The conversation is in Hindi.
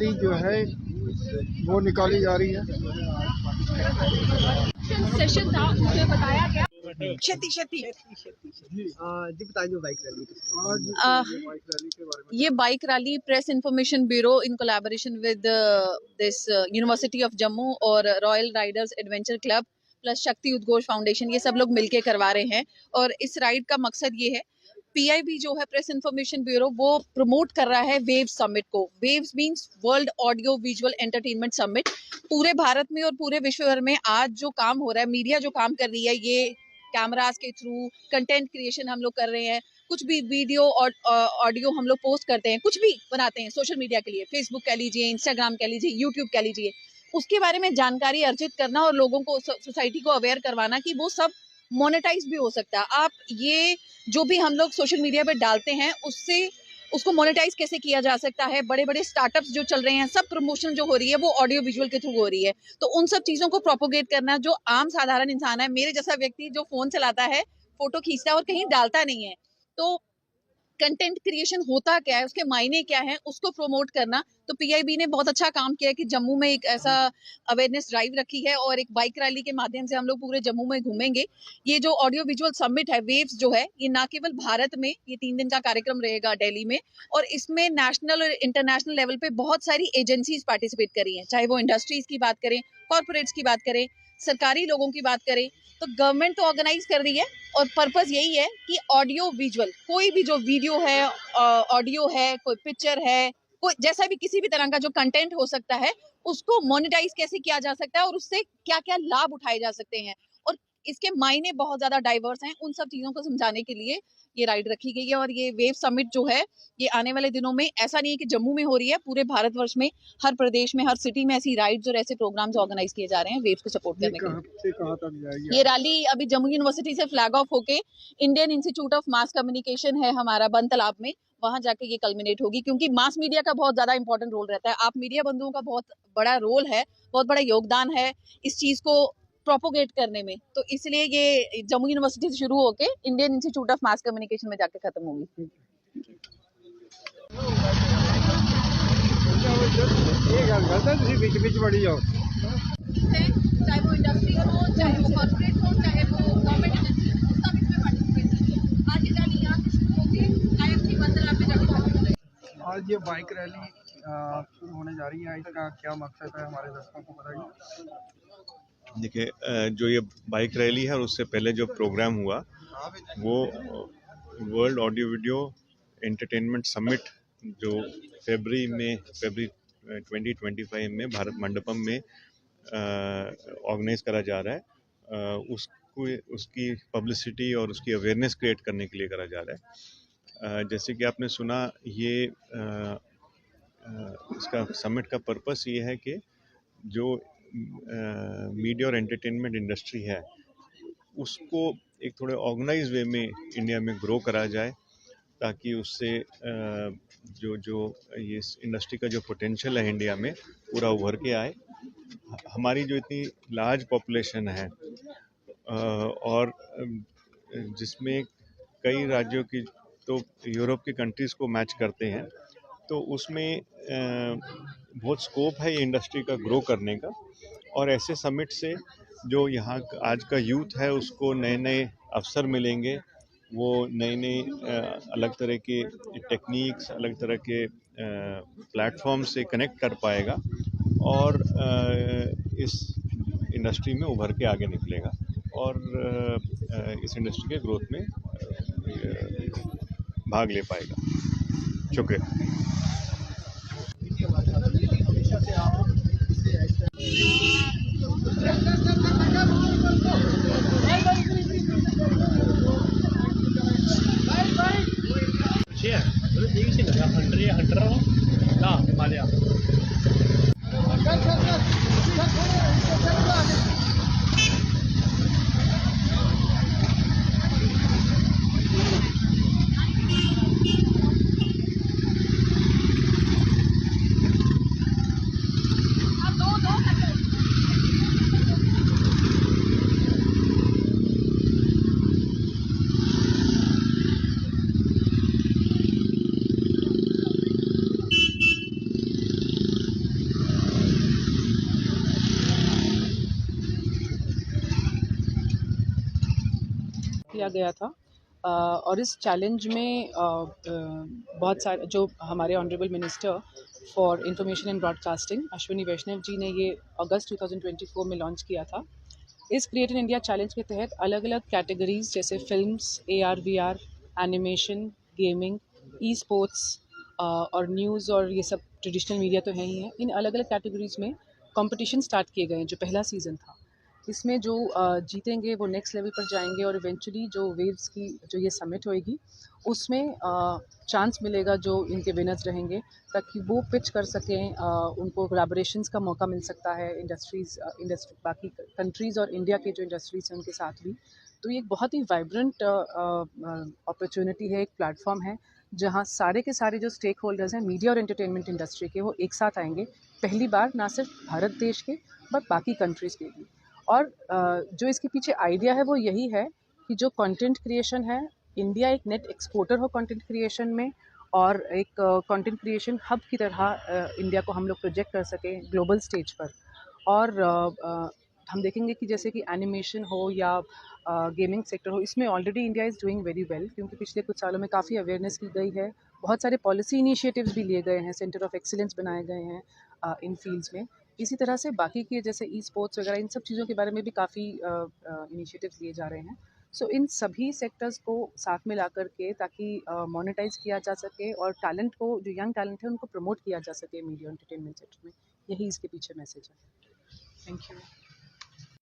रैली जो है वो निकाली जा रही है। सेशन था, उसमें बताया गया जी बताइए बाइक रैली आज बाइक रैली के बारे में। ये bike rally press information bureau in collaboration with this university of Jammu और royal riders adventure club plus Shakti Udghosh foundation, ये सब लोग मिलके करवा रहे हैं। और इस राइड का मकसद ये है, पीआईबी जो है प्रेस इंफॉर्मेशन ब्यूरो, वो प्रमोट कर रहा है वेव्स समिट को। Waves means world audio visual entertainment summit. पूरे भारत में और पूरे विश्व भर में आज जो काम हो रहा है, मीडिया जो काम कर रही है, ये कैमरास के थ्रू कंटेंट क्रिएशन हम लोग कर रहे हैं, कुछ भी वीडियो और ऑडियो हम लोग पोस्ट करते हैं, कुछ भी बनाते हैं सोशल मीडिया के लिए, फेसबुक कह लीजिए, इंस्टाग्राम कह लीजिए, यूट्यूब कह लीजिए, उसके बारे में जानकारी अर्जित करना और लोगों को, सोसाइटी को अवेयर करवाना कि वो सब मोनेटाइज भी हो सकता है। आप ये जो भी हम लोग सोशल मीडिया पे डालते हैं, उससे उसको मोनेटाइज कैसे किया जा सकता है। बड़े बड़े स्टार्टअप्स जो चल रहे हैं, सब प्रमोशन जो हो रही है वो ऑडियो विजुअल के थ्रू हो रही है। तो उन सब चीजों को प्रोपोगेट करना, जो आम साधारण इंसान है, मेरे जैसा व्यक्ति जो फोन चलाता है, फोटो खींचता है और कहीं डालता नहीं है, तो कंटेंट क्रिएशन होता क्या है, उसके मायने क्या है, उसको प्रमोट करना। तो पीआईबी ने बहुत अच्छा काम किया कि जम्मू में एक ऐसा अवेयरनेस ड्राइव रखी है और एक बाइक रैली के माध्यम से हम लोग पूरे जम्मू में घूमेंगे। ये जो ऑडियो विजुअल समिट है, वेव्स जो है, ये ना केवल भारत में, ये 3 दिन का कार्यक्रम रहेगा दिल्ली में, और इसमें नेशनल और इंटरनेशनल लेवल पे बहुत सारी एजेंसीज पार्टिसिपेट कर रही हैं, चाहे वो इंडस्ट्रीज की बात करें, कॉर्पोरेट्स की बात करें, सरकारी लोगों की बात करें। तो गवर्नमेंट तो ऑर्गेनाइज कर रही है और पर्पस यही है कि ऑडियो विजुअल, कोई भी जो वीडियो है, ऑडियो है, कोई पिक्चर है, कोई जैसा भी किसी भी तरह का जो कंटेंट हो सकता है, उसको मोनेटाइज कैसे किया जा सकता है और उससे क्या क्या लाभ उठाए जा सकते हैं। और इसके मायने बहुत ज्यादा डाइवर्स हैं। उन सब चीजों को समझाने के लिए ये राइड रखी गई है। और ये वेव समिट जो है, ये आने वाले दिनों में, ऐसा नहीं है कि जम्मू में हो रही है, पूरे भारतवर्ष में हर प्रदेश में, हर सिटी में ऐसी राइड्स और ऐसे प्रोग्राम्स ऑर्गेनाइज किए जा रहे हैं वेव्स को सपोर्ट करने के लिए। कहाँ तक जाएगी ये रैली अभी जम्मू यूनिवर्सिटी से फ्लैग ऑफ होके Indian institute of mass communication है हमारा बन तालाब में, वहां जाके ये कल्मिनेट होगी। क्योंकि मास मीडिया का बहुत ज्यादा इंपॉर्टेंट रोल रहता है। आप मीडिया बंधुओं का बहुत बड़ा रोल है, बहुत बड़ा योगदान है इस चीज को प्रोपोगेट करने में। तो इसलिए ये जम्मू यूनिवर्सिटी से शुरू होके Indian institute of mass communication में जाके खत्म होगी। बीच बड़ी जाओ, चाहे वो इंडस्ट्री हो, चाहे वो कॉर्पोरेट हो, चाहे वो गवर्नमेंट एजेंसी हो, सब इसमें पार्टिसिपेट करेंगे। आज ये रैली यहाँ से शुरू होगी, आईएफसी बन तालाब में जाकर। आज ये बाइक रैली शुरू होने जा रही है, इसका क्या मकसद है हमारे दर्शकों को बताइए। देखिए, जो ये बाइक रैली है और उससे पहले जो प्रोग्राम हुआ वो world audio video entertainment summit, जो फरवरी 2025 में भारत मंडपम में ऑर्गेनाइज करा जा रहा है। उसकी पब्लिसिटी और उसकी अवेयरनेस क्रिएट करने के लिए करा जा रहा है। जैसे कि आपने सुना, ये इसका समिट का पर्पस ये है कि जो मीडिया और एंटरटेनमेंट इंडस्ट्री है, उसको एक थोड़े ऑर्गेनाइज वे में इंडिया में ग्रो करा जाए, ताकि उससे जो ये इंडस्ट्री का जो पोटेंशियल है इंडिया में पूरा उभर के आए। हमारी जो इतनी लार्ज पॉपुलेशन है और जिसमें कई राज्यों की तो यूरोप की कंट्रीज़ को मैच करते हैं, तो उसमें बहुत स्कोप है ये इंडस्ट्री का ग्रो करने का। और ऐसे समिट से जो यहाँ आज का यूथ है उसको नए नए अवसर मिलेंगे, वो नए अलग तरह के टेक्निक्स, अलग तरह के प्लेटफॉर्म से कनेक्ट कर पाएगा और इस इंडस्ट्री में उभर के आगे निकलेगा और इस इंडस्ट्री के ग्रोथ में भाग ले पाएगा। शुक्रिया। हिमालय किया गया था और इस चैलेंज में बहुत सारे जो हमारे honourable minister for information and broadcasting Ashwini Vaishnaw ji ने ये अगस्त 2024 में लॉन्च किया था। इस क्रिएट इन इंडिया चैलेंज के तहत अलग अलग कैटेगरीज जैसे films, AR VR, animation, gaming, e sports और न्यूज़ और ये सब ट्रेडिशनल मीडिया तो है ही है, इन अलग अलग कैटेगरीज में कंपटीशन स्टार्ट किए गए हैं। जो पहला सीज़न था इसमें जो जीतेंगे वो नेक्स्ट लेवल पर जाएंगे और इवेंचुअली जो वेव्स की जो ये समिट होएगी उसमें चांस मिलेगा जो इनके विनर्स रहेंगे, ताकि वो पिच कर सकें, उनको कोलैबोरेशंस का मौका मिल सकता है इंडस्ट्री बाकी कंट्रीज़ और इंडिया के जो इंडस्ट्रीज हैं उनके साथ भी। तो ये एक बहुत ही वाइब्रेंट अपॉर्चुनिटी है, एक प्लेटफॉर्म है जहाँ सारे के सारे जो स्टेक होल्डर्स हैं मीडिया और एंटरटेनमेंट इंडस्ट्री के, वो एक साथ आएंगे पहली बार, ना सिर्फ भारत देश के बट बाकी कंट्रीज़ के भी। और जो इसके पीछे आइडिया है वो यही है कि जो कंटेंट क्रिएशन है, इंडिया एक नेट एक्सपोर्टर हो कंटेंट क्रिएशन में, और एक कंटेंट क्रिएशन हब की तरह इंडिया को हम लोग प्रोजेक्ट कर सकें ग्लोबल स्टेज पर। और हम देखेंगे कि जैसे कि एनिमेशन हो या गेमिंग सेक्टर हो, इसमें already India is doing very well, क्योंकि पिछले कुछ सालों में काफ़ी अवेयरनेस की गई है, बहुत सारे पॉलिसी इनिशिएटिव्स भी लिए गए हैं, सेंटर ऑफ एक्सीलेंस बनाए गए हैं इन फील्ड्स में। इसी तरह से बाकी के जैसे ई स्पोर्ट्स वगैरह इन सब चीज़ों के बारे में भी काफ़ी इनिशिएटिव्स लिए जा रहे हैं। सो इन सभी सेक्टर्स को साथ में ला कर के, ताकि मोनेटाइज किया जा सके और टैलेंट को, जो यंग टैलेंट है उनको प्रमोट किया जा सके मीडिया एंटरटेनमेंट सेक्टर में, यही इसके पीछे मैसेज है। Thank you.